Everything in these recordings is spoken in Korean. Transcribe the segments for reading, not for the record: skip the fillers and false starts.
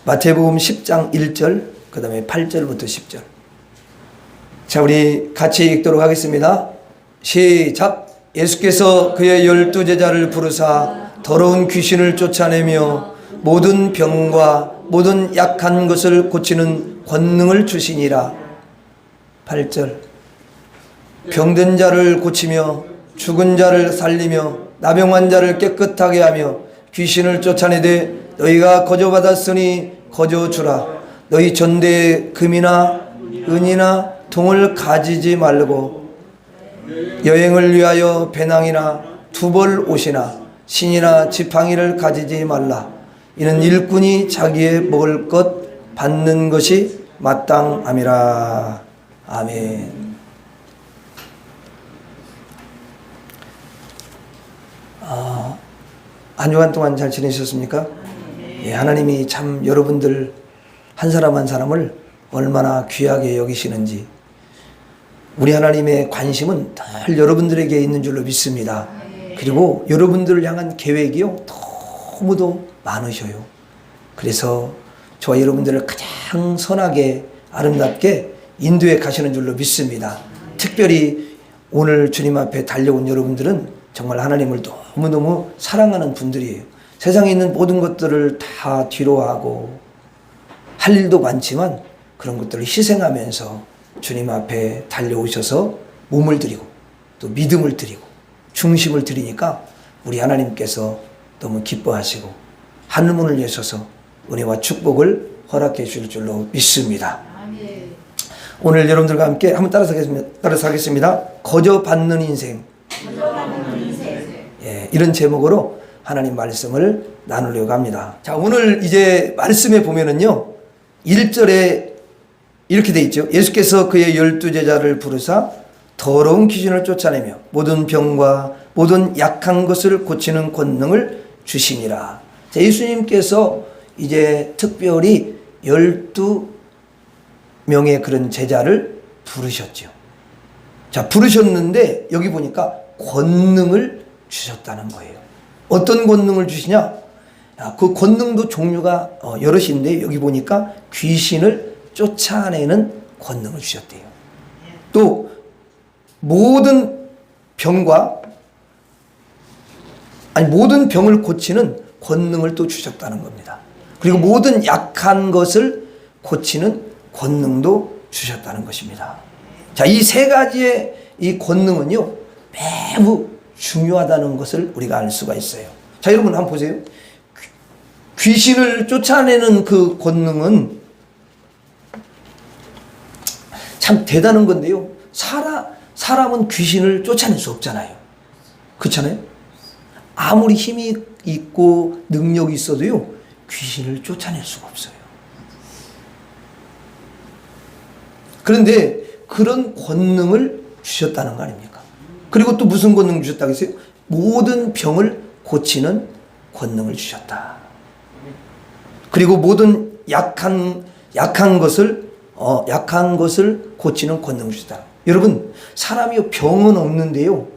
마태복음 10장 1절, 그 다음에 8절부터 10절. 자, 우리 같이 읽도록 하겠습니다. 시작. 예수께서 그의 12제자를 부르사 더러운 귀신을 쫓아내며 모든 병과 모든 약한 것을 고치는 권능을 주시니라. 8절. 병든 자를 고치며 죽은 자를 살리며 나병 자를 깨끗하게 하며 귀신을 쫓아내되 너희가 거저 받았으니 거저 주라. 너희 전대에 금이나 은이나 동을 가지지 말고 여행을 위하여 배낭이나 두벌 옷이나 신이나 지팡이를 가지지 말라. 이는 일꾼이 자기의 먹을 것 받는 것이 마땅함이라. 아멘. 한 주간 동안 잘 지내셨습니까? 예, 하나님이 참 여러분들 한 사람 한 사람을 얼마나 귀하게 여기시는지, 우리 하나님의 관심은 늘 여러분들에게 있는 줄로 믿습니다. 그리고 여러분들을 향한 계획이요 너무도 많으셔요. 그래서 저와 여러분들을 가장 선하게 아름답게 인도해 가시는 줄로 믿습니다. 특별히 오늘 주님 앞에 달려온 여러분들은 정말 하나님을 너무너무 사랑하는 분들이에요. 세상에 있는 모든 것들을 다 뒤로하고 할 일도 많지만 그런 것들을 희생하면서 주님 앞에 달려오셔서 몸을 드리고 또 믿음을 드리고 중심을 드리니까 우리 하나님께서 너무 기뻐하시고 하늘문을 여셔서 은혜와 축복을 허락해 주실 줄로 믿습니다. 오늘 여러분들과 함께 한번 따라서 하겠습니다. 거저 받는 인생. 예, 이런 제목으로 하나님 말씀을 나누려고 합니다. 자, 오늘 이제 말씀에 보면은요 1절에 이렇게 돼 있죠. 예수께서 그의 12제자를 부르사 더러운 귀신을 쫓아내며 모든 병과 모든 약한 것을 고치는 권능을 주시니라. 자, 예수님께서 이제 특별히 12명의 그런 제자를 부르셨죠. 자, 부르셨는데 여기 보니까 권능을 주셨다는 거예요. 어떤 권능을 주시냐? 그 권능도 종류가 여럿인데 여기 보니까 귀신을 쫓아내는 권능을 주셨대요. 또 모든 병과 모든 병을 고치는 권능을 또 주셨다는 겁니다. 그리고 모든 약한 것을 고치는 권능도 주셨다는 것입니다. 자, 이 세 가지의 이 권능은요 매우 중요하다는 것을 우리가 알 수가 있어요. 자, 여러분 한번 보세요. 귀신을 쫓아내는 그 권능은 참 대단한 건데요. 사람은 귀신을 쫓아낼 수 없잖아요. 그렇잖아요? 아무리 힘이 있고 능력이 있어도요, 귀신을 쫓아낼 수가 없어요. 그런데 그런 권능을 주셨다는 거 아닙니까? 그리고 또 무슨 권능 주셨다고 했어요? 모든 병을 고치는 권능을 주셨다. 그리고 모든 약한 것을 고치는 권능을 주셨다. 여러분, 사람이 병은 없는데요,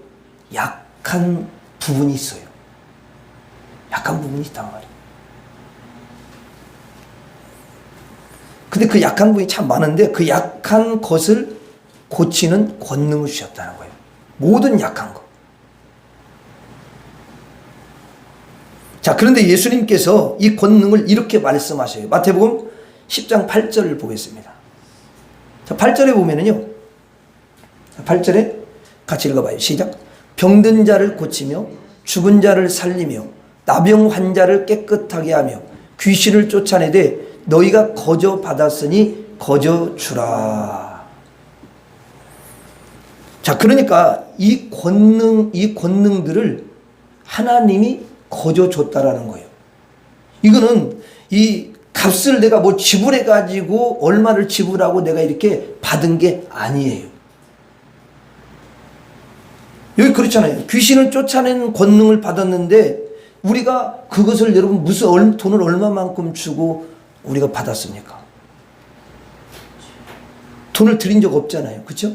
약한 부분이 있어요. 약한 부분이 있단 말이에요. 근데 그 약한 부분이 참 많은데 그 약한 것을 고치는 권능을 주셨다는 거예요. 모든 약한 것. 자, 그런데 예수님께서 이 권능을 이렇게 말씀하셔요. 마태복음 10장 8절을 보겠습니다. 자, 8절에 보면은요, 8절에 같이 읽어봐요. 시작. 병든 자를 고치며 죽은 자를 살리며 나병 환자를 깨끗하게 하며 귀신을 쫓아내되 너희가 거저 받았으니 거저 주라. 자, 그러니까 이 권능들을 하나님이 거저 줬다라는 거예요. 이거는 이 값을 내가 뭐 지불해 가지고 얼마를 지불하고 내가 이렇게 받은 게 아니에요. 여기 그렇잖아요. 귀신을 쫓아내는 권능을 받았는데 우리가 그것을 여러분 무슨 돈을 얼마만큼 주고 우리가 받았습니까? 돈을 드린 적 없잖아요. 그렇죠?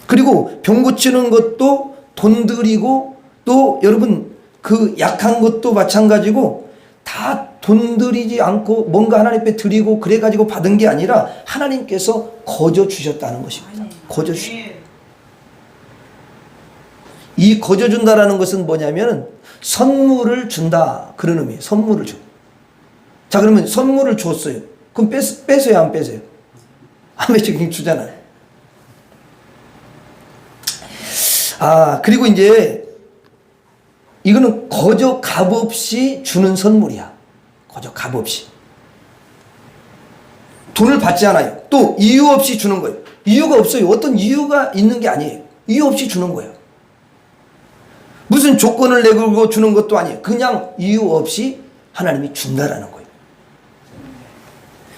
그리고 병 고치는 것도 돈 들이고 또 여러분 그 약한 것도 마찬가지고 다 돈 들이지 않고 뭔가 하나님 앞에 드리고 그래가지고 받은 게 아니라 하나님께서 거저 주셨다는 것입니다. 거저 주. 이 거저 준다라는 것은 뭐냐면 선물을 준다 그런 의미예요. 선물을 줘. 자, 그러면 선물을 줬어요. 그럼 뺏어요, 안 뺏어요? 안 뺏어요. 그냥 주잖아요. 그리고 이제 이거는 거저 값없이 주는 선물이야. 거저 값없이. 돈을 받지 않아요. 또 이유 없이 주는 거예요. 이유가 없어요. 어떤 이유가 있는 게 아니에요. 이유 없이 주는 거예요. 무슨 조건을 내걸고 주는 것도 아니에요. 그냥 이유 없이 하나님이 준다라는 거예요.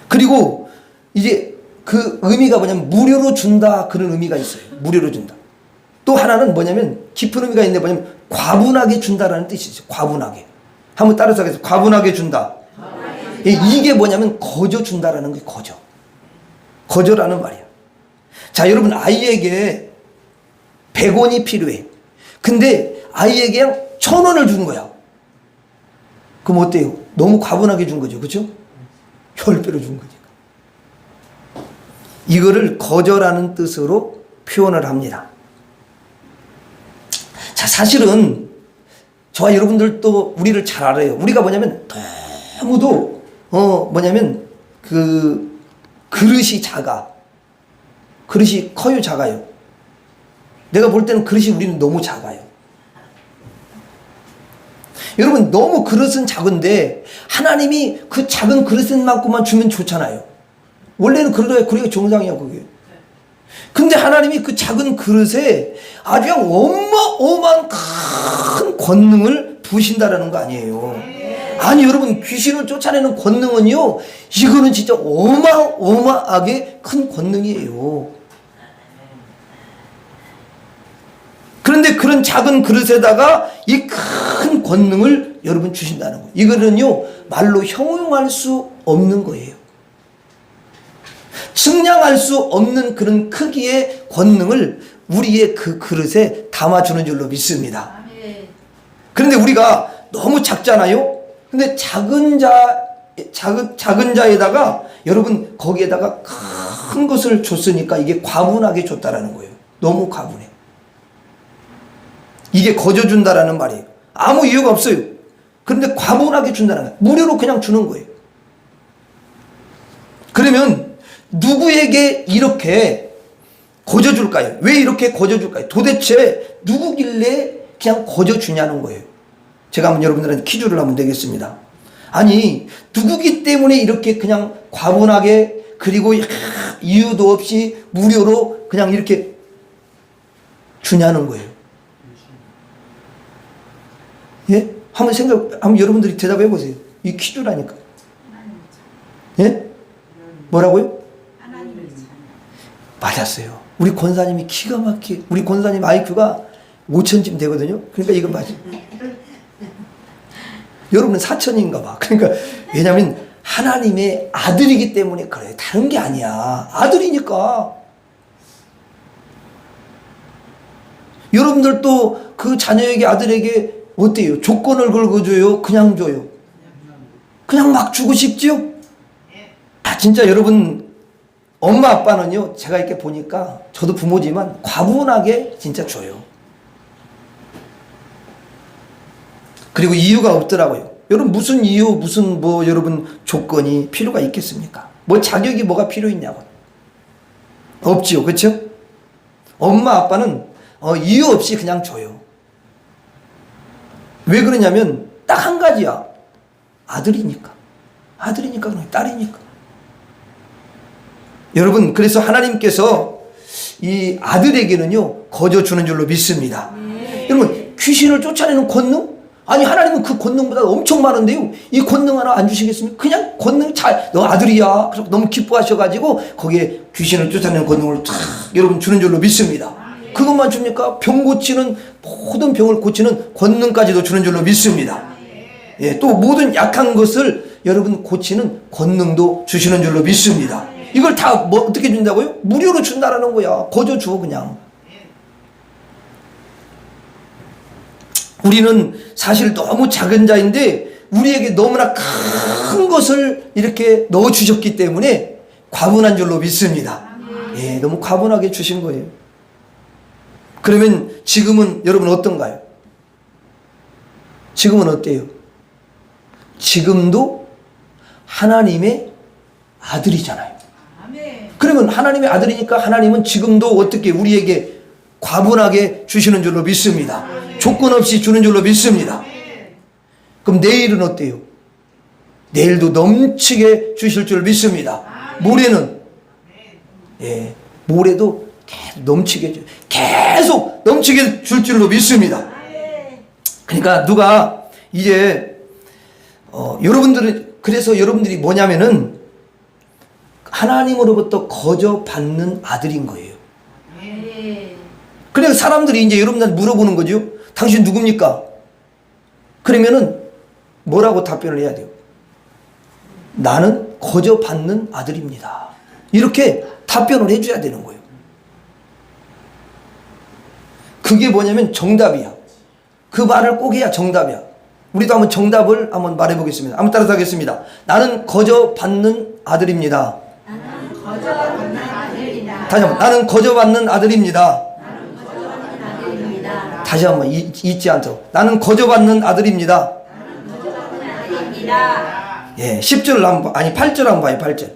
그리고 이제 그 의미가 뭐냐면 무료로 준다 그런 의미가 있어요. 무료로 준다. 또 하나는 뭐냐면 깊은 의미가 있는데 뭐냐면 과분하게 준다라는 뜻이 있어요. 과분하게. 한번 따라서 하겠습니다. 과분하게 준다. 이게 뭐냐면 거저 준다라는 게 거저. 거저라는 말이야. 자, 여러분 아이에게 100원이 필요해. 근데 아이에게 그냥 1000원을 준 거야. 그럼 어때요? 너무 과분하게 준 거죠. 그렇죠? 10배로 준 거니까. 이거를 거저라는 뜻으로 표현을 합니다. 자, 사실은 저와 여러분들도 우리를 잘 알아요. 우리가 뭐냐면 너무도 뭐냐면 그 그릇이 작아. 그릇이 커요, 작아요? 내가 볼 때는 그릇이 우리는 너무 작아요. 여러분 너무 그릇은 작은데 하나님이 그 작은 그릇만큼만 주면 좋잖아요. 원래는 그래야 정상이야 그게. 근데 하나님이 그 작은 그릇에 아주 그냥 어마어마한 큰 권능을 부으신다라는 거 아니에요. 아니 여러분 귀신을 쫓아내는 권능은요 이거는 진짜 어마어마하게 큰 권능이에요. 그런데 그런 작은 그릇에다가 이 큰 권능을 여러분 주신다는 거예요. 이거는요 말로 형용할 수 없는 거예요. 측량할 수 없는 그런 크기의 권능을 우리의 그 그릇에 담아주는 줄로 믿습니다. 그런데 우리가 너무 작잖아요. 근데 작은 자에다가 여러분 거기에다가 큰 것을 줬으니까 이게 과분하게 줬다라는 거예요. 너무 과분해. 이게 거저 준다라는 말이에요. 아무 이유가 없어요. 그런데 과분하게 준다는 거예요. 무료로 그냥 주는 거예요. 그러면 누구에게 이렇게 거저 줄까요? 왜 이렇게 거저 줄까요? 도대체 누구길래 그냥 거저 주냐는 거예요. 제가 한번 여러분들한테 퀴즈를 하면 되겠습니다. 아니 누구기 때문에 이렇게 그냥 과분하게 그리고 이유도 없이 무료로 그냥 이렇게 주냐는 거예요. 예? 한번 여러분들이 대답해 보세요. 이 퀴즈라니까. 예? 뭐라고요? 맞았어요. 우리 권사님이 기가 막히게, 우리 권사님 IQ가 5000쯤 되거든요. 그러니까 이건 맞아요. 여러분은 4000인가 봐. 그러니까 왜냐면 하나님의 아들이기 때문에 그래요. 다른 게 아니야. 아들이니까. 여러분들도 그 자녀에게 아들에게 어때요? 조건을 걸고줘요? 그냥 줘요? 그냥 막 주고 싶지요? 진짜 여러분 엄마 아빠는요 제가 이렇게 보니까 저도 부모지만 과분하게 진짜 줘요. 그리고 이유가 없더라고요. 여러분 무슨 이유 무슨 뭐 여러분 조건이 필요가 있겠습니까? 뭐 자격이 뭐가 필요 있냐고. 없지요. 그렇죠? 엄마 아빠는 이유 없이 그냥 줘요. 왜 그러냐면 딱 한 가지야. 아들이니까. 아들이니까 그냥 딸이니까. 여러분 그래서 하나님께서 이 아들에게는요 거저 주는 줄로 믿습니다. 여러분 귀신을 쫓아내는 권능? 아니 하나님은 그 권능보다 엄청 많은데요 이 권능 하나 안 주시겠습니까? 그냥 권능 너 아들이야 그래서 너무 기뻐하셔가지고 거기에 귀신을 쫓아내는 권능을 탁 여러분 주는 줄로 믿습니다. 그것만 줍니까? 병 고치는 모든 병을 고치는 권능까지도 주는 줄로 믿습니다. 예, 또 모든 약한 것을 여러분 고치는 권능도 주시는 줄로 믿습니다. 이걸 다 뭐 어떻게 준다고요? 무료로 준다라는 거야. 거저 줘 그냥. 우리는 사실 너무 작은 자인데 우리에게 너무나 큰 것을 이렇게 넣어주셨기 때문에 과분한 줄로 믿습니다. 예, 너무 과분하게 주신 거예요. 그러면 지금은 여러분 어떤가요? 지금은 어때요? 지금도 하나님의 아들이잖아요. 그러면 하나님의 아들이니까 하나님은 지금도 어떻게 우리에게 과분하게 주시는 줄로 믿습니다. 조건 없이 주는 줄로 믿습니다. 그럼 내일은 어때요? 내일도 넘치게 주실 줄 믿습니다. 모레는 예, 모레도 계속 넘치게 줄 줄로 믿습니다. 그러니까 누가 이제 그래서 여러분들이 뭐냐면은 하나님으로부터 거저 받는 아들인 거예요. 그래서 사람들이 이제 여러분한테 물어보는 거죠. 당신 누굽니까? 그러면은 뭐라고 답변을 해야 돼요? 나는 거저 받는 아들입니다. 이렇게 답변을 해줘야 되는 거예요. 그게 뭐냐면 정답이야. 그 말을 꼭 해야 정답이야. 우리도 한번 정답을 한번 말해보겠습니다. 한번 따라서 하겠습니다. 나는 거저 받는 아들입니다. 나는 거저 받는 아들이다. 다시 한번. 나는 거저 받는 아들입니다. 나는 거저 받는 아들입니다. 다시 한번 잊지 않도록. 나는 거저 받는 아들입니다. 나는 거저 받는 아들입니다. 예, 10절을 한번, 아니 8절 한번 봐요. 8절.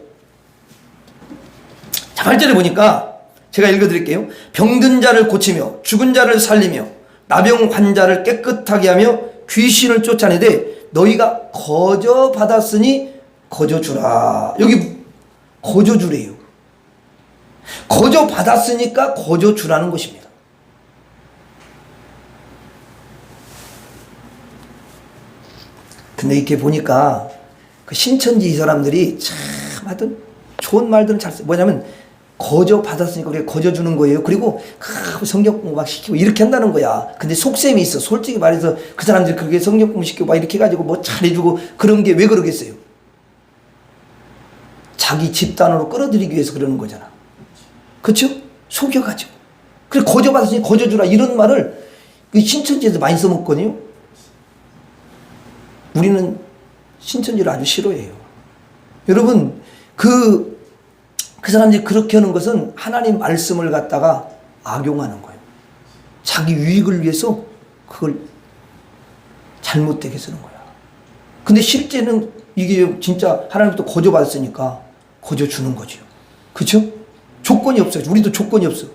자, 8절에 보니까 제가 읽어드릴게요. 병든 자를 고치며 죽은 자를 살리며 나병 환자를 깨끗하게 하며 귀신을 쫓아내되 너희가 거저 받았으니 거저 주라. 여기 거저 주래요. 거저 받았으니까 거저 주라는 것입니다. 근데 이렇게 보니까 그 신천지 이 사람들이 참 하여튼 좋은 말들은 잘 써. 뭐냐면 거저 받았으니까 우리가 거저 주는 거예요. 그리고 성경 공부 막 시키고 이렇게 한다는 거야. 근데 속셈이 있어. 솔직히 말해서 그 사람들이 그렇게 성경 공부 시키고 막 이렇게 해가지고 뭐 잘해주고 그런 게 왜 그러겠어요? 자기 집단으로 끌어들이기 위해서 그러는 거잖아. 그렇죠? 속여가지고. 그래 거저 받았으니 거저 주라 이런 말을 신천지에서 많이 써먹거든요. 우리는 신천지를 아주 싫어해요. 여러분 그 사람들이 그렇게 하는 것은 하나님 말씀을 갖다가 악용하는 거예요. 자기 유익을 위해서 그걸 잘못되게 쓰는 거야. 근데 실제는 이게 진짜 하나님부터 거저 받았으니까 거저 주는 거죠. 그렇죠? 조건이 없어요. 우리도 조건이 없어.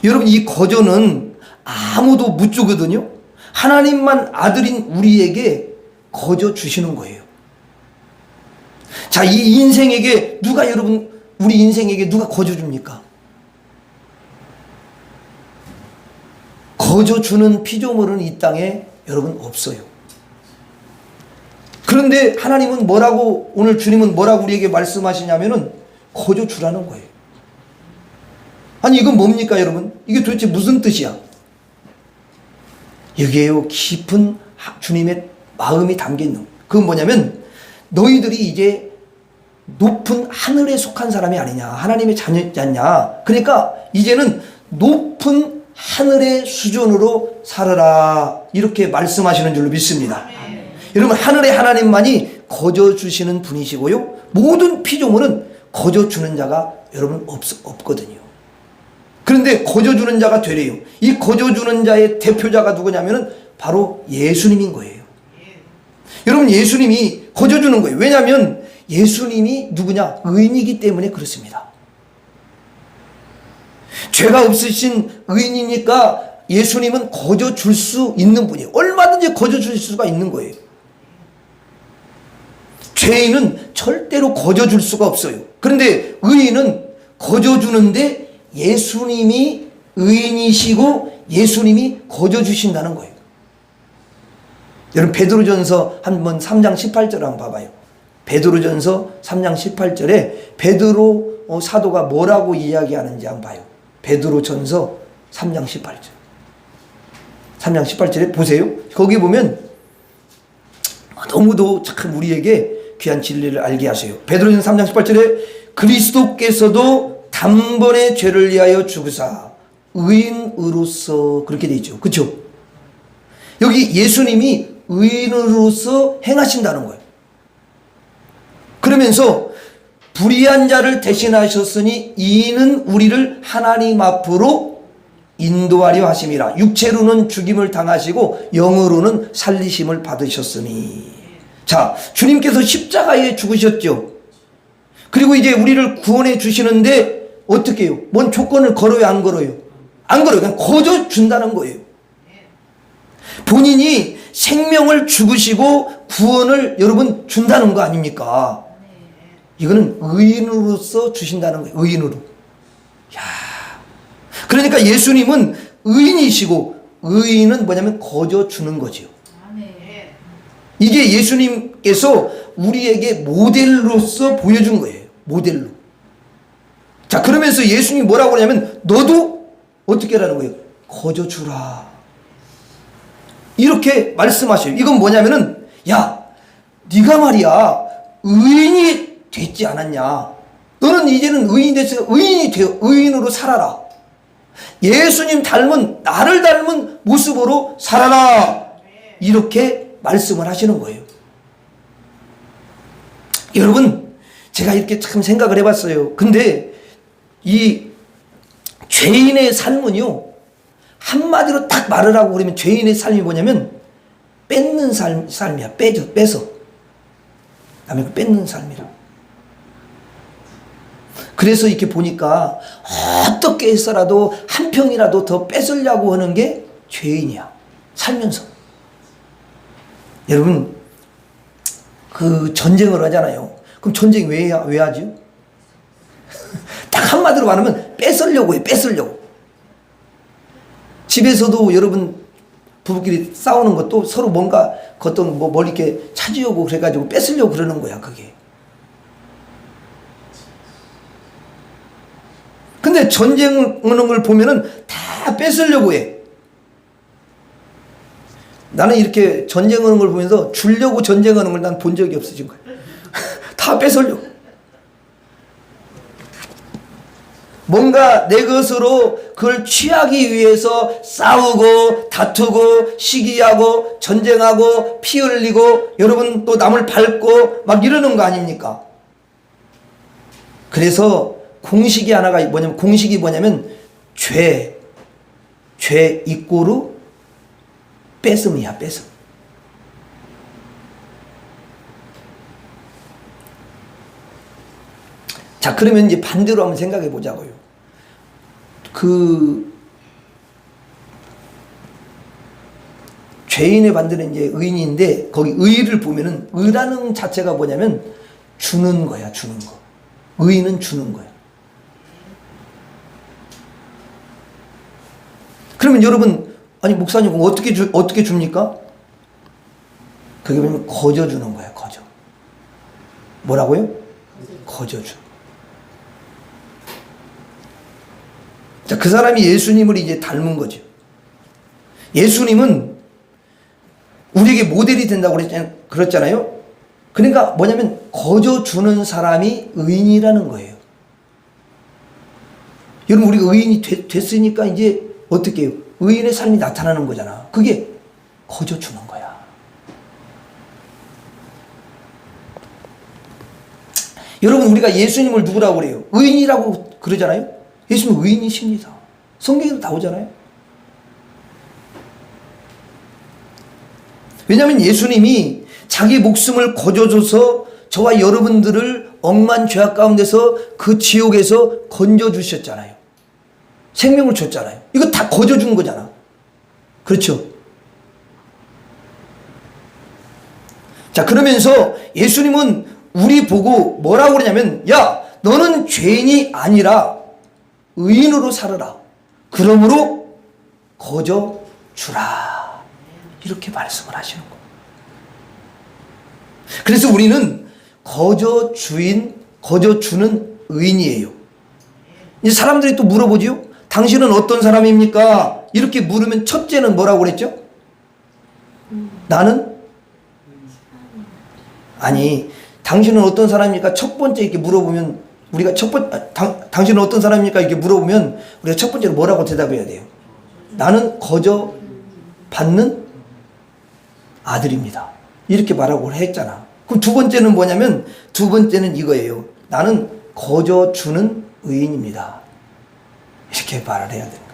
여러분 이 거저는 아무도 못 주거든요. 하나님만 아들인 우리에게 거저 주시는 거예요. 자, 이 인생에게 누가 여러분 우리 인생에게 누가 거저 줍니까? 거저 주는 피조물은 이 땅에 여러분 없어요. 그런데 하나님은 뭐라고 오늘 주님은 뭐라고 우리에게 말씀하시냐면은 거저 주라는 거예요. 아니 이건 뭡니까 여러분? 이게 도대체 무슨 뜻이야? 여기에요 깊은 주님의 마음이 담겨있는 거예요. 그건 뭐냐면 너희들이 이제 높은 하늘에 속한 사람이 아니냐. 하나님의 자녀지 않냐. 그러니까 이제는 높은 하늘의 수준으로 살아라. 이렇게 말씀하시는 줄로 믿습니다. 여러분 하늘의 하나님만이 거저 주시는 분이시고요. 모든 피조물은 거저 주는 자가 여러분 없거든요. 그런데 거저 주는 자가 되래요. 이 거저 주는 자의 대표자가 누구냐면은 바로 예수님인 거예요. 여러분 예수님이 거저 주는 거예요. 왜냐하면 예수님이 누구냐? 의인이기 때문에 그렇습니다. 죄가 없으신 의인이니까 예수님은 거저 줄 수 있는 분이에요. 얼마든지 거저 줄 수가 있는 거예요. 죄인은 절대로 거저 줄 수가 없어요. 그런데 의인은 거저 주는데 예수님이 의인이시고 예수님이 거저 주신다는 거예요. 여러분 베드로전서 한번 3장 18절 한번 봐봐요. 베드로전서 3장 18절에 베드로 사도가 뭐라고 이야기하는지 한번 봐요. 베드로전서 3장 18절. 3장 18절에 보세요. 거기 보면 너무도 참 우리에게 귀한 진리를 알게 하세요. 베드로전서 3장 18절에 그리스도께서도 단번에 죄를 위하여 죽으사 의인으로서 그렇게 돼 있죠. 그렇죠? 여기 예수님이 의인으로서 행하신다는 거예요. 그러면서 불의한 자를 대신하셨으니 이는 우리를 하나님 앞으로 인도하려 하심이라. 육체로는 죽임을 당하시고 영으로는 살리심을 받으셨으니. 자, 주님께서 십자가에 죽으셨죠. 그리고 이제 우리를 구원해 주시는데 어떻게 해요? 뭔 조건을 걸어요, 안 걸어요? 안 걸어요. 그냥 거저 준다는 거예요. 본인이 생명을 죽으시고 구원을 여러분 준다는 거 아닙니까? 이거는 의인으로서 주신다는 거예요. 의인으로. 야, 그러니까 예수님은 의인이시고 의인은 뭐냐면 거저 주는 거지요. 이게 예수님께서 우리에게 모델로서 보여준 거예요. 모델로. 자, 그러면서 예수님이 뭐라고 하냐면 너도 어떻게 하라는 거예요? 거저 주라. 이렇게 말씀하셔요. 이건 뭐냐면은 야, 네가 말이야 의인이 됐지 않았냐? 너는 이제는 의인이 됐으니까 의인이 되어 의인으로 살아라. 예수님 닮은 나를 닮은 모습으로 살아라. 이렇게 말씀을 하시는 거예요. 여러분, 제가 이렇게 참 생각을 해봤어요. 근데 이 죄인의 삶은요, 한마디로 딱 말을 하고 그러면 죄인의 삶이 뭐냐면 뺏는 삶이야. 뺏어. 남의 뺏는 삶이라. 그래서 이렇게 보니까 어떻게 해서라도 한 평이라도 더 뺏으려고 하는 게 죄인이야. 살면서. 여러분, 그 전쟁을 하잖아요. 그럼 전쟁 왜 하죠? 딱 한마디로 말하면 뺏으려고 해요. 뺏으려고. 집에서도 여러분 부부끼리 싸우는 것도 서로 뭔가 어떤 뭐 멀리 이렇게 차지하고 그래가지고 뺏으려고 그러는 거야, 그게. 근데 전쟁을 하는 걸 보면은 다 뺏으려고 해. 나는 이렇게 전쟁하는 걸 보면서 주려고 전쟁하는 걸 난 본 적이 없어진 거야. 다 뺏으려고. 뭔가 내 것으로 그걸 취하기 위해서 싸우고 다투고 시기하고 전쟁하고 피 흘리고 여러분 또 남을 밟고 막 이러는 거 아닙니까? 그래서 공식이 하나가 뭐냐면 공식이 뭐냐면 죄 이꼬르 뺏음이야. 뺏음. 자, 그러면 이제 반대로 한번 생각해 보자고요. 그 죄인의 반대는 이제 의인인데 거기 의를 보면은 의라는 자체가 뭐냐면 주는 거야. 주는 거. 의인은 주는 거야. 그러면 여러분, 아니 목사님 어떻게 줍니까? 그게 뭐냐면 거저 주는 거야. 거저. 뭐라고요? 거저 주. 자, 그 사람이 예수님을 이제 닮은 거죠. 예수님은 우리에게 모델이 된다고 그랬잖아요. 그러니까 뭐냐면 거저 주는 사람이 의인이라는 거예요. 여러분, 우리가 의인이 됐으니까 이제 어떻게 해요? 의인의 삶이 나타나는 거잖아. 그게 거저 주는 거야. 여러분, 우리가 예수님을 누구라고 그래요? 의인이라고 그러잖아요. 예수님은 의인이십니다. 성경에도 나오잖아요. 왜냐하면 예수님이 자기 목숨을 거저줘서 저와 여러분들을 억만 죄악 가운데서 그 지옥에서 건져주셨잖아요. 생명을 줬잖아요. 이거 다 거저준 거잖아. 그렇죠? 자, 그러면서 예수님은 우리 보고 뭐라고 그러냐면 야, 너는 죄인이 아니라 의인으로 살아라. 그러므로 거저 주라. 이렇게 말씀을 하시는 거예요. 그래서 우리는 거저 주는 의인이에요. 이제 사람들이 또 물어보지요. 당신은 어떤 사람입니까? 이렇게 물으면 첫째는 뭐라고 그랬죠? 나는? 아니, 당신은 어떤 사람입니까? 첫 번째 이렇게 물어보면 우리가 당신은 어떤 사람입니까? 이렇게 물어보면 우리가 첫 번째로 뭐라고 대답해야 돼요? 나는 거저 받는 아들입니다. 이렇게 말하고 했잖아. 그럼 두 번째는 뭐냐면, 두 번째는 이거예요. 나는 거저 주는 의인입니다. 이렇게 말을 해야 되는 거예요.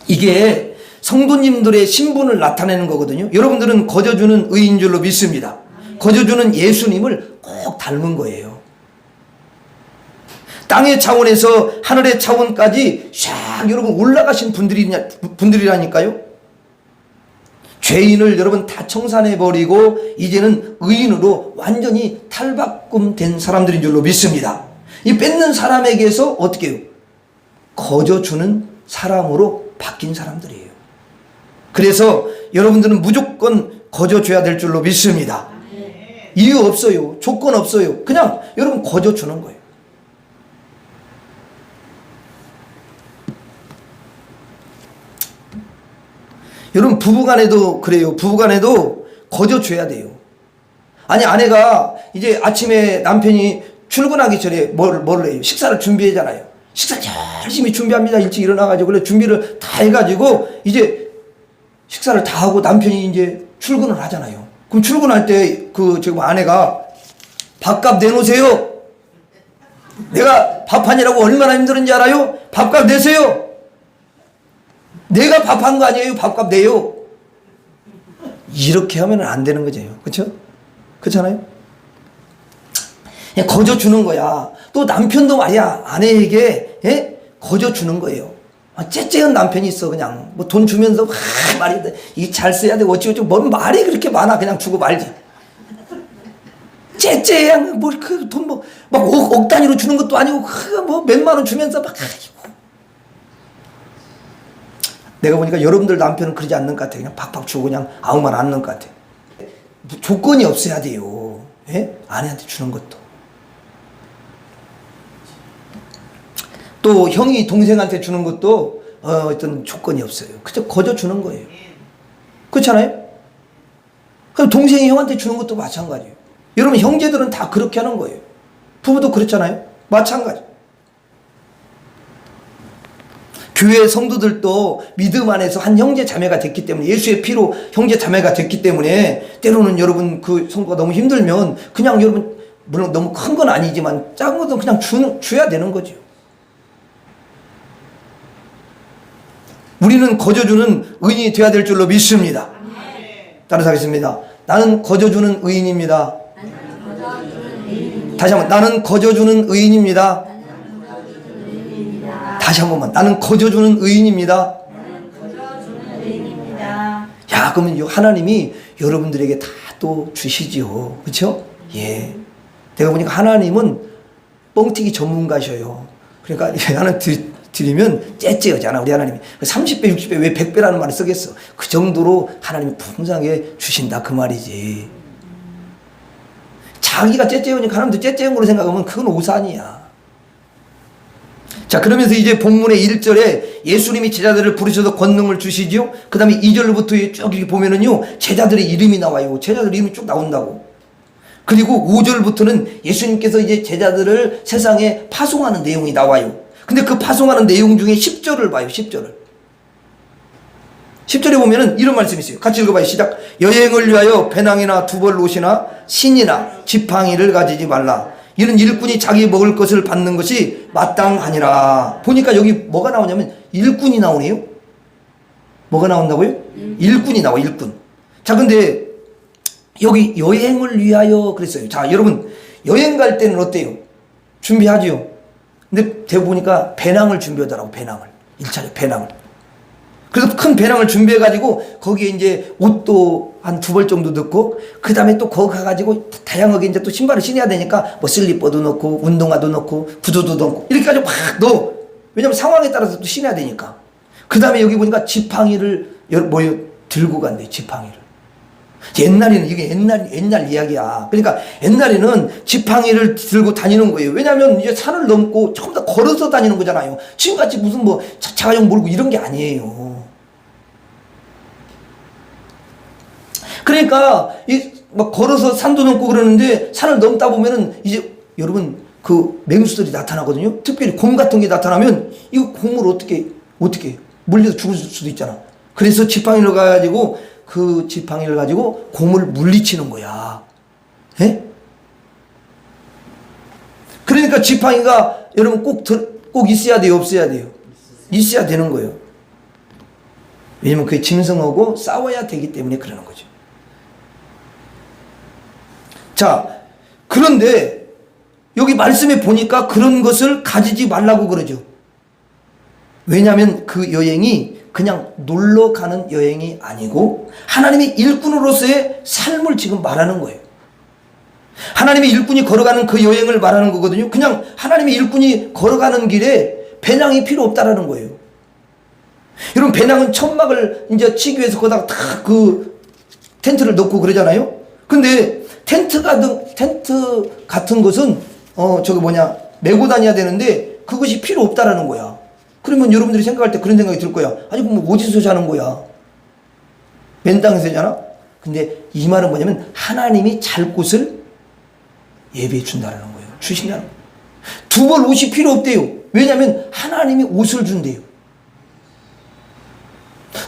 이게 성도님들의 신분을 나타내는 거거든요. 여러분들은 거저 주는 의인 줄로 믿습니다. 거저 주는 예수님을 꼭 닮은 거예요. 땅의 차원에서 하늘의 차원까지 샥 여러분 올라가신 분들이라니까요. 죄인을 여러분 다 청산해버리고 이제는 의인으로 완전히 탈바꿈된 사람들인 줄로 믿습니다. 이 뺏는 사람에게서 어떻게 해요? 거저 주는 사람으로 바뀐 사람들이에요. 그래서 여러분들은 무조건 거저 줘야 될 줄로 믿습니다. 이유 없어요. 조건 없어요. 그냥 여러분 거저 주는 거예요. 여러분 부부간에도 그래요. 부부간에도 거저 줘야 돼요. 아니 아내가 이제 아침에 남편이 출근하기 전에 뭐를 해요? 식사를 준비하잖아요. 식사 열심히 준비합니다. 일찍 일어나가지고 그래 준비를 다 해가지고 이제 식사를 다 하고 남편이 이제 출근을 하잖아요. 그럼 출근할 때 지금 아내가 밥값 내놓으세요. 내가 밥하느라고 얼마나 힘들은지 알아요? 밥값 내세요. 내가 밥한 거 아니에요. 밥값 내요. 이렇게 하면 안 되는 거죠. 그렇죠? 그렇잖아요? 그냥 거저 주는 거야. 또 남편도 말이야. 아내에게 거저 주는 거예요. 째째한 남편이 있어. 그냥 뭐 돈 주면서 말이 이 잘 써야 돼. 어찌어찌 뭔 말이 그렇게 많아. 그냥 주고 말지. 째째한 뭐 그 돈 뭐 막 억 단위로 주는 것도 아니고 뭐 몇만 원 주면서 막 내가 보니까 여러분들 남편은 그러지 않는 것 같아. 그냥 팍팍 주고 그냥 아무 말 안 하는 것 같아. 조건이 없어야 돼요. 아내한테 주는 것도. 또 형이 동생한테 주는 것도 어떤 조건이 없어요. 그저 거저 주는 거예요. 그렇잖아요? 그럼 동생이 형한테 주는 것도 마찬가지예요. 여러분 형제들은 다 그렇게 하는 거예요. 부부도 그렇잖아요? 마찬가지. 교회 성도들도 믿음 안에서 한 형제 자매가 됐기 때문에 예수의 피로 형제 자매가 됐기 때문에 때로는 여러분 그 성도가 너무 힘들면 그냥 여러분 물론 너무 큰 건 아니지만 작은 것도 그냥 줘야 되는 거죠. 우리는 거저 주는 의인이 되어야 될 줄로 믿습니다. 따라서 하겠습니다. 나는 거저 주는 의인입니다. 다시 한번 나는 거저 주는 의인입니다. 다시 한 번만 나는 거저 주는 의인입니다. 야 그러면 하나님이 여러분들에게 다 또 주시지요. 그렇죠? 예. 내가 보니까 하나님은 뻥튀기 전문가셔요. 그러니까 하나 드리면 째째하잖아 우리 하나님이. 30배 60배 왜 100배라는 말을 쓰겠어. 그 정도로 하나님이 풍성하게 주신다 그 말이지. 자기가 째째하니까 하나님도 째째한 걸로 생각하면 그건 오산이야. 자 그러면서 이제 본문의 1절에 예수님이 제자들을 부르셔서 권능을 주시지요. 그 다음에 2절부터 쭉 이렇게 보면은요 제자들의 이름이 나와요. 제자들 이름이 쭉 나온다고. 그리고 5절부터는 예수님께서 이제 제자들을 세상에 파송하는 내용이 나와요. 근데 그 파송하는 내용 중에 10절을 봐요. 10절을 10절에 보면은 이런 말씀이 있어요. 같이 읽어봐요. 시작. 여행을 위하여 배낭이나 두벌옷이나 신이나 지팡이를 가지지 말라. 이는 일꾼이 자기 먹을 것을 받는 것이 마땅하니라. 보니까 여기 뭐가 나오냐면 일꾼이 나오네요. 뭐가 나온다고요? 일꾼이 나와. 일꾼. 자 근데 여기 여행을 위하여 그랬어요. 자 여러분 여행 갈 때는 어때요? 준비하지요. 근데 대부분 보니까 배낭을 준비하더라고. 배낭을 1차례 배낭을. 그래서 큰 배낭을 구비해가지고 거기에 이제 옷도 한 2벌 정도 넣고 그 다음에 또 거기 가가지고 다양하게 이제 또 신발을 신어야 되니까 뭐 슬리퍼도 넣고 운동화도 넣고 구두도 넣고 이렇게 가지고 막 넣어. 왜냐면 상황에 따라서 또 신어야 되니까. 그 다음에 여기 보니까 지팡이를 들고 간대. 지팡이를. 옛날에는 이게 옛날 이야기야. 그러니까 옛날에는 지팡이를 들고 다니는 거예요. 왜냐하면 이제 산을 넘고 조금 더 걸어서 다니는 거잖아요. 지금같이 무슨 뭐 차가용 몰고 이런 게 아니에요. 그러니까 막 걸어서 산도 넘고 그러는데 산을 넘다 보면은 이제 여러분 그 맹수들이 나타나거든요. 특별히 곰 같은 게 나타나면 이거 곰을 어떻게 해요? 물려서 죽을 수도 있잖아. 그래서 지팡이를 가지고 그 지팡이를 가지고 곰을 물리치는 거야. 예? 그러니까 지팡이가 여러분 꼭 있어야 돼요, 없어야 돼요? 있어야 되는 거예요. 왜냐면 그게 짐승하고 싸워야 되기 때문에 그러는 거죠. 자, 그런데 여기 말씀에 보니까 그런 것을 가지지 말라고 그러죠. 왜냐하면 그 여행이 그냥 놀러 가는 여행이 아니고 하나님의 일꾼으로서의 삶을 지금 말하는 거예요. 하나님의 일꾼이 걸어가는 그 여행을 말하는 거거든요. 그냥 하나님의 일꾼이 걸어가는 길에 배낭이 필요 없다라는 거예요. 여러분, 배낭은 천막을 이제 치기 위해서 거기다가 딱 그 텐트를 넣고 그러잖아요. 근데 텐트 같은 것은 메고 다녀야 되는데 그것이 필요 없다라는 거야. 그러면 여러분들이 생각할 때 그런 생각이 들 거야. 아니, 뭐 어디서 자는 거야? 맨 땅에서 자나? 근데 이 말은 뭐냐면 하나님이 잘 곳을 예배해 준다는 거예요. 주신다는 거예요. 두 벌 옷이 필요 없대요. 왜냐하면 하나님이 옷을 준대요.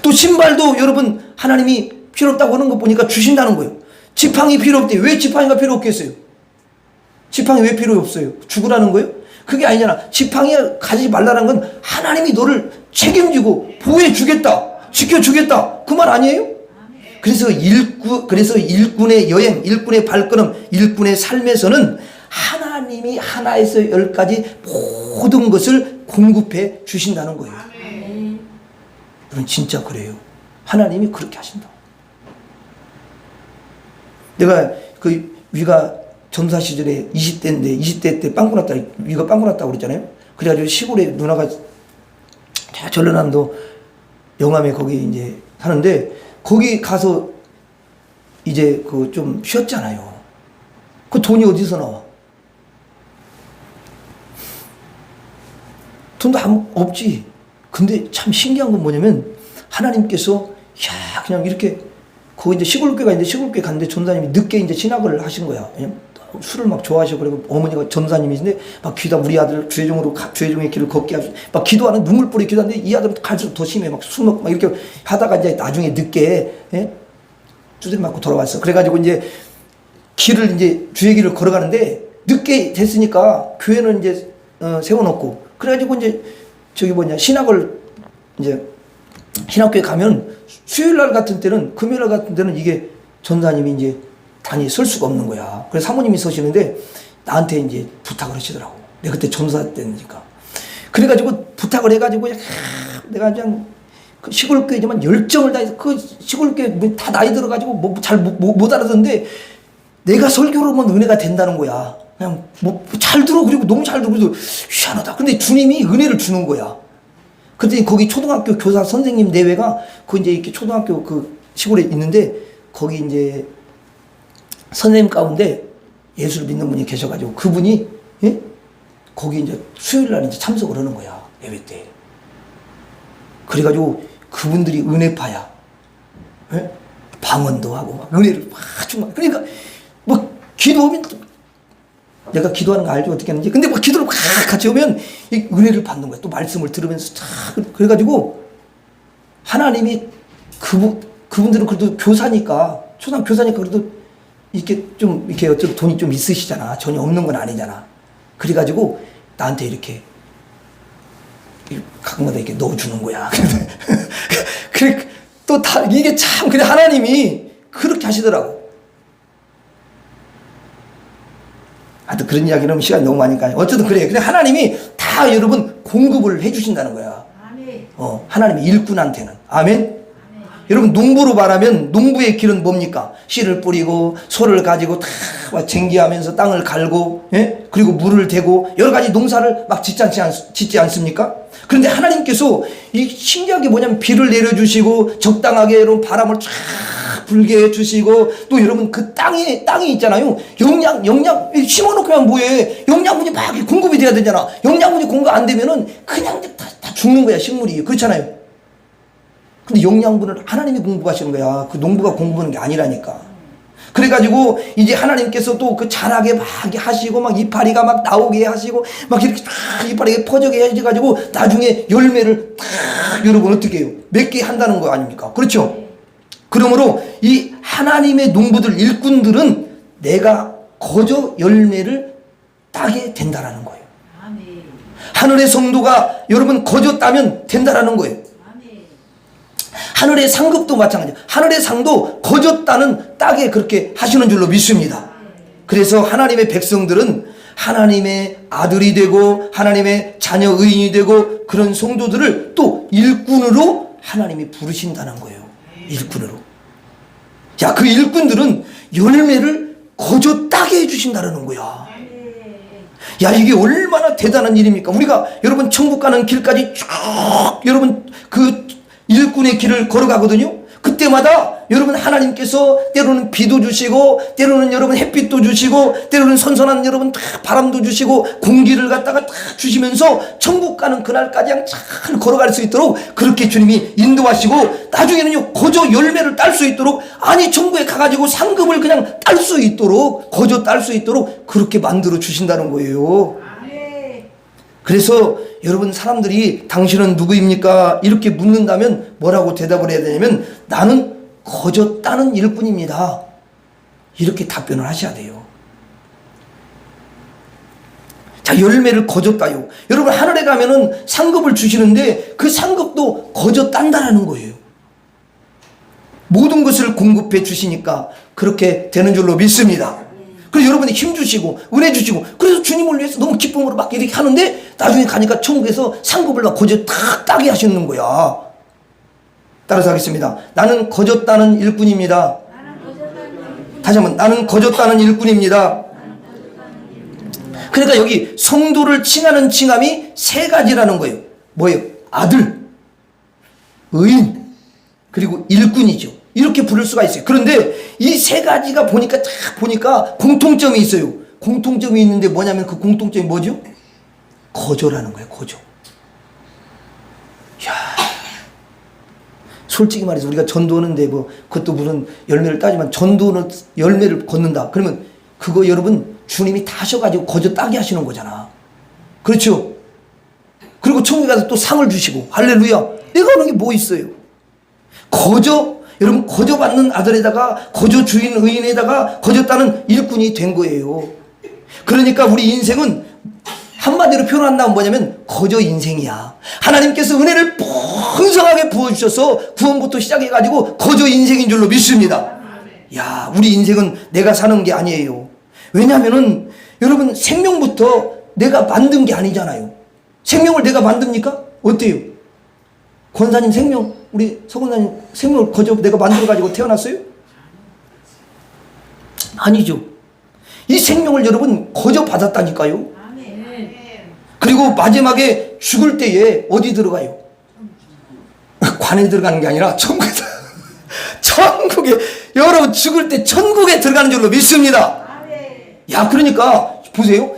또 신발도 여러분 하나님이 필요 없다고 하는 거 보니까 주신다는 거예요. 지팡이 필요 없대요. 왜 지팡이가 필요 없겠어요? 지팡이 왜 필요 없어요? 죽으라는 거예요? 그게 아니잖아. 지팡이 가지지 말라는 건 하나님이 너를 책임지고 보호해 주겠다, 지켜주겠다, 그 말 아니에요? 그래서 일꾼의 여행, 일꾼의 발걸음, 일꾼의 삶에서는 하나님이 하나에서 열까지 모든 것을 공급해 주신다는 거예요. 여러분, 진짜 그래요. 하나님이 그렇게 하신다. 내가 그 위가 전사 시절에 20대인데 20대 때 빵꾸 났다, 위가 빵꾸 났다고 그랬잖아요. 그래가지고 시골에 누나가 전라남도 영암에 거기 이제 사는데 거기 가서 이제 그 좀 쉬었잖아요. 그 돈이 어디서 나와? 돈도 없지. 근데 참 신기한 건 뭐냐면 하나님께서 그냥 이렇게 거기 이제 시골교회가 있는데 시골교회 갔는데 전사님이 늦게 이제 진학을 하신 거야. 술을 막 좋아하시고 그리고 어머니가 전사님이신데 막 우리 아들 주혜종의 길을 걷게 하시고 막 기도하는 눈물 뿌리 기도하는데 이 아들은 갈수록 더 심해. 막 술 먹고 막 이렇게 하다가 이제 나중에 늦게 두드려 맞고 돌아왔어. 그래가지고 이제 길을 이제 주의 길을 걸어가는데 늦게 됐으니까 교회는 이제 세워놓고 그래가지고 이제 신학을 이제 신학교에 가면 수요일 날 같은 때는 금요일 날 같은 때는 이게 전사님이 이제 단위 설 수가 없는 거야. 그래서 사모님이 서시는데 나한테 이제 부탁을 하시더라고. 내가 그때 전사 때니까. 그래가지고 부탁을 해가지고 내가 그냥 그 시골교회지만 열정을 다해서 그 시골교회 다 나이 들어가지고 뭐 잘 못 알아듣는데 내가 설교를 하면 은혜가 된다는 거야. 그냥 잘 들어. 그리고 너무 잘 들어. 그래서 희한하다. 근데 주님이 은혜를 주는 거야. 그때 거기 초등학교 교사 선생님 내외가 그 이제 이렇게 초등학교 그 시골에 있는데 거기 이제 선생님 가운데 예수를 믿는 분이 계셔가지고 그분이 거기 이제 수요일 날 이제 참석을 하는 거야. 예배 때. 그래가지고 그분들이 은혜파야. 방언도 하고 막 은혜를 막 정말. 그러니까 뭐 기도하면 내가 기도하는 거 알죠? 어떻게 하는지. 근데 막 기도를 막 같이 하면 이 은혜를 받는 거야. 또 말씀을 들으면서 그래가지고 하나님이 그분들은 그래도 교사니까 초등 교사니까 그래도 이렇게 좀 이렇게 어쩌고 돈이 좀 있으시잖아. 전혀 없는 건 아니잖아. 그래가지고 나한테 이렇게 가끔마다 이렇게 넣어주는 거야. 그래 또 이게 참 그래 하나님이 그렇게 하시더라고. 하여튼 그런 이야기를 하면 시간이 너무 많으니까 어쨌든 그래. 그냥 하나님이 다 여러분 공급을 해주신다는 거야. 하나님의 일꾼한테는. 아멘. 여러분 농부로 말하면 농부의 길은 뭡니까? 씨를 뿌리고 소를 가지고 다 쟁기하면서 땅을 갈고 그리고 물을 대고 여러 가지 농사를 막 짓지 않습니까? 그런데 하나님께서 이 신기한 게 뭐냐면 비를 내려주시고 적당하게 여러분 바람을 쫙 불게 해주시고 또 여러분 그 땅이 있잖아요. 영양 심어놓고 하면 뭐해? 영양분이 막 공급이 돼야 되잖아. 영양분이 공급 안 되면은 그냥 다 죽는 거야 식물이. 그렇잖아요. 근데 영양분을 하나님이 공급하시는 거야. 그 농부가 공급하는 게 아니라니까. 그래가지고 이제 하나님께서 또 그 자라게 막 하시고 막 이파리가 막 나오게 하시고 막 이렇게 딱 이파리가 퍼져게 해가지고 나중에 열매를 딱 여러분 어떻게 해요? 맺게 한다는 거 아닙니까? 그렇죠? 그러므로 이 하나님의 농부들 일꾼들은 내가 거저 열매를 따게 된다라는 거예요. 하늘의 성도가 여러분 거저 따면 된다라는 거예요. 하늘의 상급도 마찬가지예요. 하늘의 상도 거저 따게 그렇게 하시는 줄로 믿습니다. 그래서 하나님의 백성들은 하나님의 아들이 되고 하나님의 자녀 의인이 되고 그런 성도들을 또 일꾼으로 하나님이 부르신다는 거예요. 일꾼으로. 야, 그 일꾼들은 열매를 거저 따게 해주신다는 거야. 야, 이게 얼마나 대단한 일입니까? 우리가 여러분 천국 가는 길까지 쭉 여러분 그 일꾼의 길을 걸어가거든요. 그때마다 여러분 하나님께서 때로는 비도 주시고 때로는 여러분 햇빛도 주시고 때로는 선선한 여러분 바람도 주시고 공기를 갖다가 딱 주시면서 천국 가는 그날까지 그냥 잘 걸어갈 수 있도록 그렇게 주님이 인도하시고 나중에는요 거저 열매를 딸 수 있도록 아니 천국에 가가지고 상급을 그냥 딸 수 있도록 거저 딸 수 있도록 그렇게 만들어 주신다는 거예요. 그래서 여러분 사람들이 당신은 누구입니까? 이렇게 묻는다면 뭐라고 대답을 해야 되냐면 나는 거저 따는 일꾼입니다. 이렇게 답변을 하셔야 돼요. 자, 열매를 거저 따요. 여러분 하늘에 가면은 상급을 주시는데 그 상급도 거저 딴다라는 거예요. 모든 것을 공급해 주시니까 그렇게 되는 줄로 믿습니다. 그래서 여러분이 힘 주시고 은혜 주시고 그래서 주님을 위해서 너무 기쁨으로 막 이렇게 하는데 나중에 가니까 천국에서 상급을 막 거저 탁 따게 하시는 거야. 따라서 하겠습니다. 나는 거저 따는 일꾼입니다. 다시 한번 나는 거저 따는 일꾼입니다. 그러니까 여기 성도를 칭하는 칭함이 세 가지라는 거예요. 뭐예요? 아들, 의인, 그리고 일꾼이죠. 이렇게 부를 수가 있어요. 그런데 이 세 가지가 보니까 딱 보니까 공통점이 있어요. 공통점이 있는데 뭐냐면 그 공통점이 뭐죠? 거저라는 거예요. 거저. 야, 솔직히 말해서 우리가 전도하는데 뭐 그것도 무슨 열매를 따지만 전도는 열매를 걷는다. 그러면 그거 여러분 주님이 다 하셔가지고 거저 따게 하시는 거잖아. 그렇죠? 그리고 천국에 가서 또 상을 주시고 할렐루야. 내가 하는 게 뭐 있어요? 거저 여러분 거저 받는 아들에다가 거저 주인 의인에다가 거저 따는 일꾼이 된 거예요. 그러니까 우리 인생은 한마디로 표현한다면 뭐냐면 거저 인생이야. 하나님께서 은혜를 풍성하게 부어주셔서 구원부터 시작해가지고 거저 인생인 줄로 믿습니다. 야, 우리 인생은 내가 사는 게 아니에요. 왜냐하면은 여러분 생명부터 내가 만든 게 아니잖아요. 생명을 내가 만듭니까? 어때요? 권사님 생명, 우리 서권사님 생명을 거저 내가 만들어가지고 태어났어요? 아니죠. 이 생명을 여러분 거저 받았다니까요. 그리고 마지막에 죽을 때에 어디 들어가요? 관에 들어가는 게 아니라 천국에 천국에 여러분 죽을 때 천국에 들어가는 줄로 믿습니다. 야, 그러니까 보세요.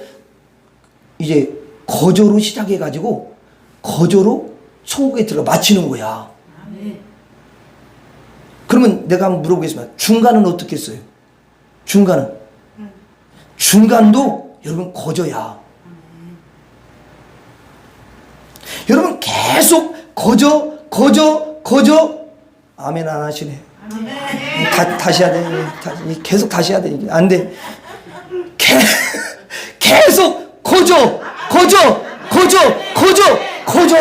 이제 거저로 시작해가지고 거저로 천국에 들어가 마치는 거야. 그러면 내가 한번 물어보겠습니다. 중간은 어떻게 했어요? 중간도 여러분 거저야. 여러분 계속 거저 아멘 안 하시네. 다시 해야 돼. 계속 다시 해야 돼. 안 돼. 계속 거저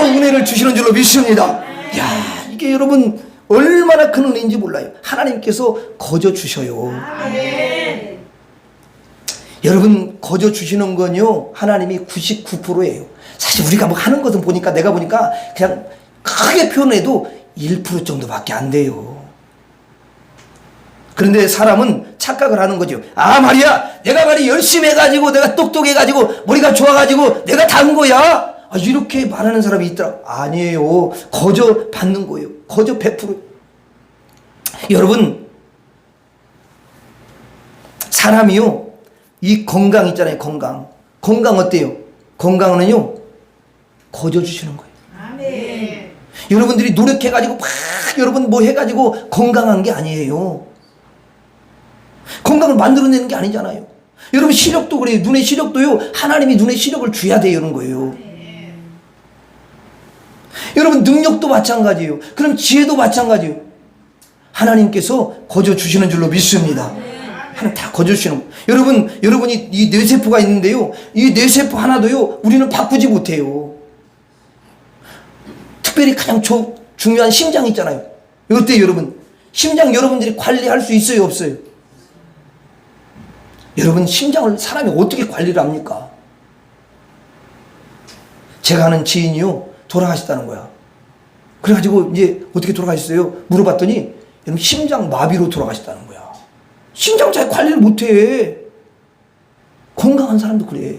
은혜를 주시는 줄로 믿습니다. 야, 이게 여러분 얼마나 큰 은혜인지 몰라요. 하나님께서 거저 주셔요. 여러분 거저 주시는 건요 하나님이 99%예요. 사실 우리가 뭐 하는 것은 보니까 내가 보니까 그냥 크게 표현해도 1% 정도밖에 안 돼요. 그런데 사람은 착각을 하는 거죠. 아 말이야, 내가 말이 열심히 해가지고 내가 똑똑해가지고 머리가 좋아가지고 내가 다 한 거야. 아, 이렇게 말하는 사람이 있더라. 아니에요. 거저 받는 거예요. 거저 100%. 여러분 사람이요 이 건강 있잖아요. 건강 어때요? 건강은요 거저 주시는 거예요. 아멘. 여러분들이 노력해가지고 막 여러분 뭐 해가지고 건강한 게 아니에요. 건강을 만들어내는 게 아니잖아요. 여러분 시력도 그래요. 눈의 시력도요. 하나님이 눈의 시력을 줘야 되는 거예요. 여러분 능력도 마찬가지예요. 그럼 지혜도 마찬가지예요. 하나님께서 거저 주시는 줄로 믿습니다. 하나님 다 거저 주시는 거예요. 여러분이 이 뇌세포가 있는데요. 이 뇌세포 하나도요. 우리는 바꾸지 못해요. 특별히 가장 중요한 심장 있잖아요. 이때 여러분 심장 여러분들이 관리할 수 있어요, 없어요? 여러분 심장을 사람이 어떻게 관리를 합니까? 제가 아는 지인이요 돌아가셨다는 거야. 그래가지고 이제 어떻게 돌아가셨어요? 물어봤더니 여러분 심장 마비로 돌아가셨다는 거야. 심장 잘 관리를 못해. 건강한 사람도 그래.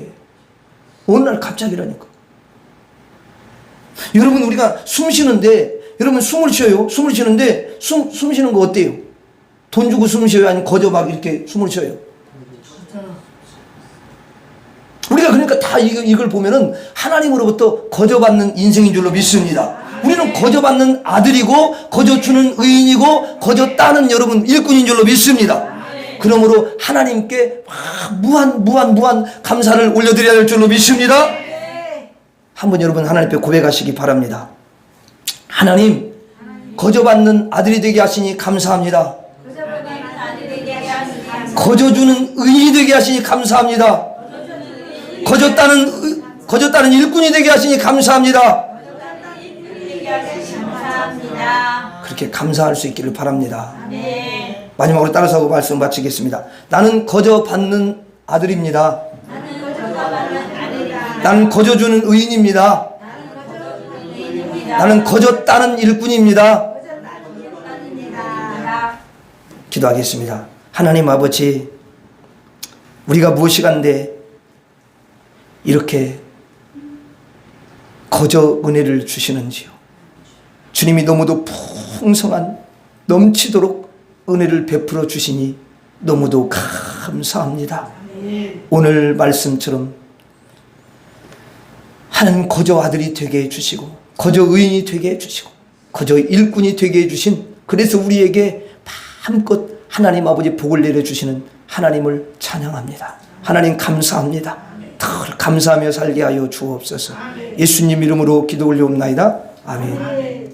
어느 날 갑자기라니까. 여러분 우리가 숨 쉬는데 여러분 숨을 쉬어요. 숨을 쉬는데 숨 쉬는 거 어때요? 돈 주고 숨을 쉬어요? 아니면 거저 막 이렇게 숨을 쉬어요? 우리가 그러니까 다 이걸 보면은 하나님으로부터 거저받는 인생인 줄로 믿습니다. 우리는 거저받는 아들이고 거저주는 의인이고 거저따는 여러분 일꾼인 줄로 믿습니다. 그러므로 하나님께 무한 감사를 올려드려야 할 줄로 믿습니다. 한번 여러분 하나님 앞에 고백하시기 바랍니다. 하나님 거저받는 아들이 되게 하시니 감사합니다. 거저주는 의인이 되게 하시니 감사합니다. 거저따는 일꾼이 되게 하시니 감사합니다. 그렇게 감사할 수 있기를 바랍니다. 마지막으로 따라서 하고 말씀 마치겠습니다. 나는 거저받는 아들입니다. 나는 거저주는 의인입니다. 나는 거저따는 일꾼입니다. 기도하겠습니다. 하나님 아버지, 우리가 무엇이간데 이렇게 거저 은혜를 주시는지요. 주님이 너무도 풍성한 넘치도록 은혜를 베풀어 주시니 너무도 감사합니다. 오늘 말씀처럼 하나님 거저 아들이 되게 해주시고 거저 의인이 되게 해주시고 거저 일꾼이 되게 해주신, 그래서 우리에게 마음껏 하나님 아버지 복을 내려주시는 하나님을 찬양합니다. 하나님 감사합니다. 늘 감사하며 살게 하여 주옵소서. 예수님 이름으로 기도 올려옵나이다. 아멘.